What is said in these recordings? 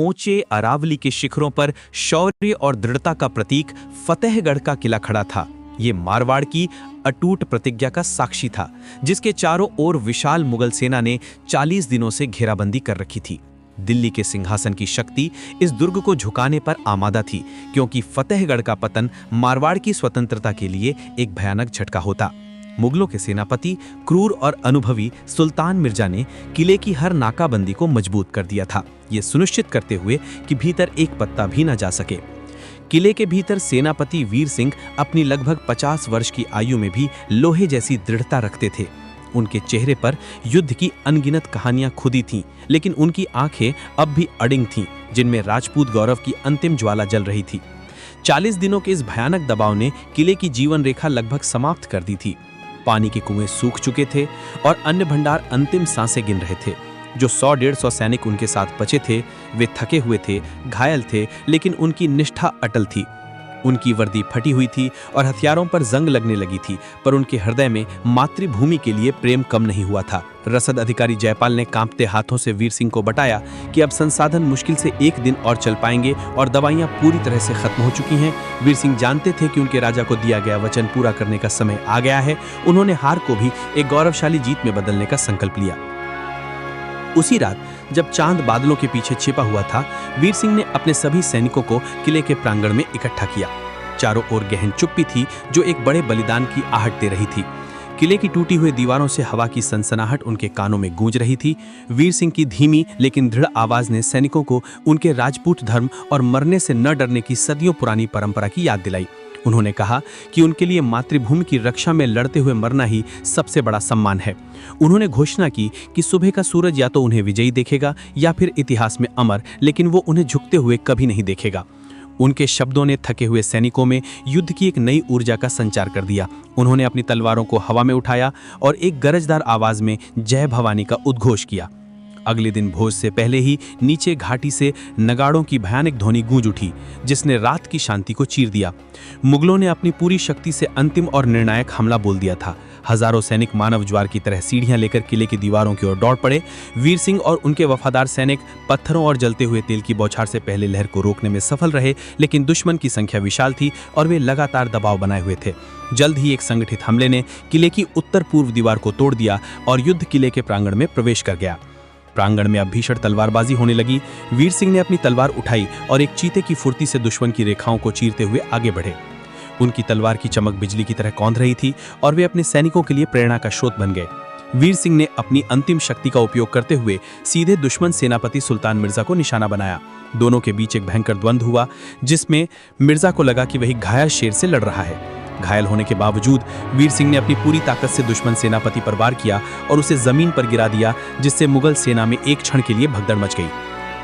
ऊंचे अरावली के शिखरों पर शौर्य और दृढ़ता का प्रतीक फतेहगढ़ का किला खड़ा था। ये मारवाड़ की अटूट प्रतिज्ञा का साक्षी था, जिसके चारों ओर विशाल मुगल सेना ने 40 दिनों से घेराबंदी कर रखी थी। दिल्ली के सिंहासन की शक्ति इस दुर्ग को झुकाने पर आमादा थी, क्योंकि फतेहगढ़ का पतन मारवाड़ की स्वतंत्रता के लिए एक भयानक झटका होता। मुगलों के सेनापति क्रूर और अनुभवी सुल्तान मिर्जा ने किले की हर नाकाबंदी को मजबूत कर दिया था, ये सुनिश्चित करते हुए कि भीतर एक पत्ता भी न जा सके। किले के भीतर सेनापति वीर सिंह अपनी लगभग 50 वर्ष की आयु में भी लोहे जैसी दृढ़ता रखते थे। उनके चेहरे पर युद्ध की अनगिनत कहानियां खुदी थीं, लेकिन उनकी आंखें अब भी अडिग थीं, जिनमें राजपूत गौरव की अंतिम ज्वाला जल रही थी। 40 दिनों के इस भयानक दबाव ने किले की जीवन रेखा लगभग समाप्त कर दी थी। पानी के कुएं सूख चुके थे और अन्य भंडार अंतिम सांसें गिन रहे थे। जो 100-150 सैनिक उनके साथ बचे थे, वे थके हुए थे, घायल थे, लेकिन उनकी निष्ठा अटल थी। उनकी वर्दी फटी हुई थी और हथियारों पर जंग लगने लगी थी, पर उनके हृदय में मातृभूमि के लिए प्रेम कम नहीं हुआ था। रसद अधिकारी जयपाल ने कांपते हाथों से वीर सिंह को बताया कि अब संसाधन मुश्किल से 1 दिन और चल पाएंगे और दवाइयां पूरी तरह से खत्म हो चुकी हैं। वीर सिंह जानते थे कि उनके राजा को दिया गया वचन पूरा करने का समय आ गया है। उन्होंने हार को भी एक गौरवशाली जीत में बदलने का संकल्प लिया। उसी रात जब चांद बादलों के पीछे छिपा हुआ था, वीर सिंह ने अपने सभी सैनिकों को किले के प्रांगण में इकट्ठा किया। चारों ओर गहन चुप्पी थी, जो एक बड़े बलिदान की आहट दे रही थी। किले की टूटी हुई दीवारों से हवा की सनसनाहट उनके कानों में गूंज रही थी। वीर सिंह की धीमी लेकिन दृढ़ आवाज ने सैनिकों को उनके राजपूत धर्म और मरने से न डरने की सदियों पुरानी परंपरा की याद दिलाई। उन्होंने कहा कि उनके लिए मातृभूमि की रक्षा में लड़ते हुए मरना ही सबसे बड़ा सम्मान है। उन्होंने घोषणा की कि सुबह का सूरज या तो उन्हें विजयी देखेगा या फिर इतिहास में अमर, लेकिन वो उन्हें झुकते हुए कभी नहीं देखेगा। उनके शब्दों ने थके हुए सैनिकों में युद्ध की एक नई ऊर्जा का संचार कर दिया। उन्होंने अपनी तलवारों को हवा में उठाया और एक गरजदार आवाज में जय भवानी का उद्घोष किया। अगले दिन भोज से पहले ही नीचे घाटी से नगाड़ों की भयानक ध्वनि गूंज उठी, जिसने रात की शांति को चीर दिया। मुगलों ने अपनी पूरी शक्ति से अंतिम और निर्णायक हमला बोल दिया था। हजारों सैनिक मानव ज्वार की तरह सीढ़ियां लेकर किले की दीवारों की ओर दौड़ पड़े। वीर सिंह और उनके वफादार सैनिक पत्थरों और जलते हुए तेल की बौछार से पहले लहर को रोकने में सफल रहे, लेकिन दुश्मन की संख्या विशाल थी और वे लगातार दबाव बनाए हुए थे। जल्द ही एक संगठित हमले ने किले की उत्तर पूर्व दीवार को तोड़ दिया और युद्ध किले के प्रांगण में प्रवेश कर गया। प्रांगण में अब भीषण तलवारबाजी होने लगी। वीर सिंह ने अपनी तलवार उठाई और एक चीते की फुर्ती से दुश्मन की रेखाओं को चीरते हुए आगे बढ़े। उनकी तलवार की चमक बिजली की तरह कौंध रही थी और वे अपने सैनिकों के लिए प्रेरणा का स्रोत बन गए। वीर सिंह ने अपनी अंतिम शक्ति का उपयोग करते हुए सीधे दुश्मन सेनापति सुल्तान मिर्जा को निशाना बनाया। दोनों के बीच एक भयंकर द्वंद्व हुआ, जिसमें मिर्जा को लगा कि वही घायल शेर से लड़ रहा है। घायल होने के बावजूद वीर सिंह ने अपनी पूरी ताकत से दुश्मन सेनापति पर वार किया और उसे जमीन पर गिरा दिया, जिससे मुगल सेना में एक क्षण के लिए भगदड़ मच गई।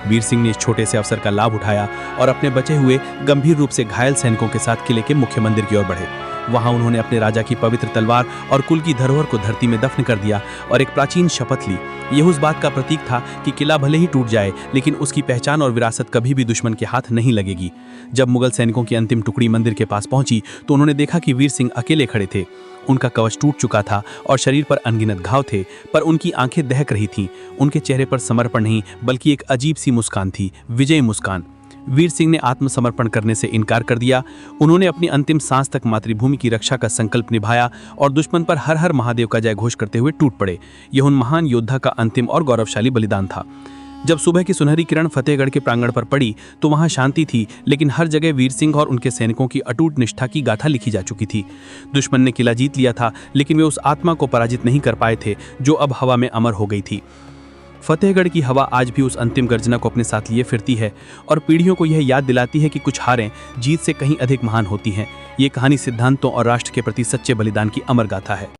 वीर सिंह ने इस छोटे से अवसर का लाभ उठाया और अपने बचे हुए गंभीर रूप से घायल सैनिकों के साथ किले के मुख्य मंदिर की ओर बढ़े। वहां उन्होंने अपने राजा की पवित्र तलवार और कुल की धरोहर को धरती में दफन कर दिया और एक प्राचीन शपथ ली। यह उस बात का प्रतीक था कि किला भले ही टूट जाए, लेकिन उसकी पहचान और विरासत कभी भी दुश्मन के हाथ नहीं लगेगी। जब मुगल सैनिकों की अंतिम टुकड़ी मंदिर के पास पहुंची तो उन्होंने देखा कि वीर सिंह अकेले खड़े थे। उनका कवच टूट चुका था और शरीर पर अनगिनत घाव थे, पर उनकी आंखें दहक रही थीं। उनके चेहरे पर समर्पण नहीं, बल्कि एक अजीब सी मुस्कान थी, विजय मुस्कान। वीर सिंह ने आत्मसमर्पण करने से इनकार कर दिया। उन्होंने अपनी अंतिम सांस तक मातृभूमि की रक्षा का संकल्प निभाया और दुश्मन पर हर हर महादेव का जय घोष करते हुए टूट पड़े। यह उन महान योद्धा का अंतिम और गौरवशाली बलिदान था। जब सुबह की सुनहरी किरण फतेहगढ़ के प्रांगण पर पड़ी तो वहां शांति थी, लेकिन हर जगह वीर सिंह और उनके सैनिकों की अटूट निष्ठा की गाथा लिखी जा चुकी थी। दुश्मन ने किला जीत लिया था, लेकिन वे उस आत्मा को पराजित नहीं कर पाए थे जो अब हवा में अमर हो गई थी। फतेहगढ़ की हवा आज भी उस अंतिम गर्जना को अपने साथ लिए फिरती है और पीढ़ियों को यह याद दिलाती है कि कुछ हारें जीत से कहीं अधिक महान होती हैं। ये कहानी सिद्धांतों और राष्ट्र के प्रति सच्चे बलिदान की अमर गाथा है।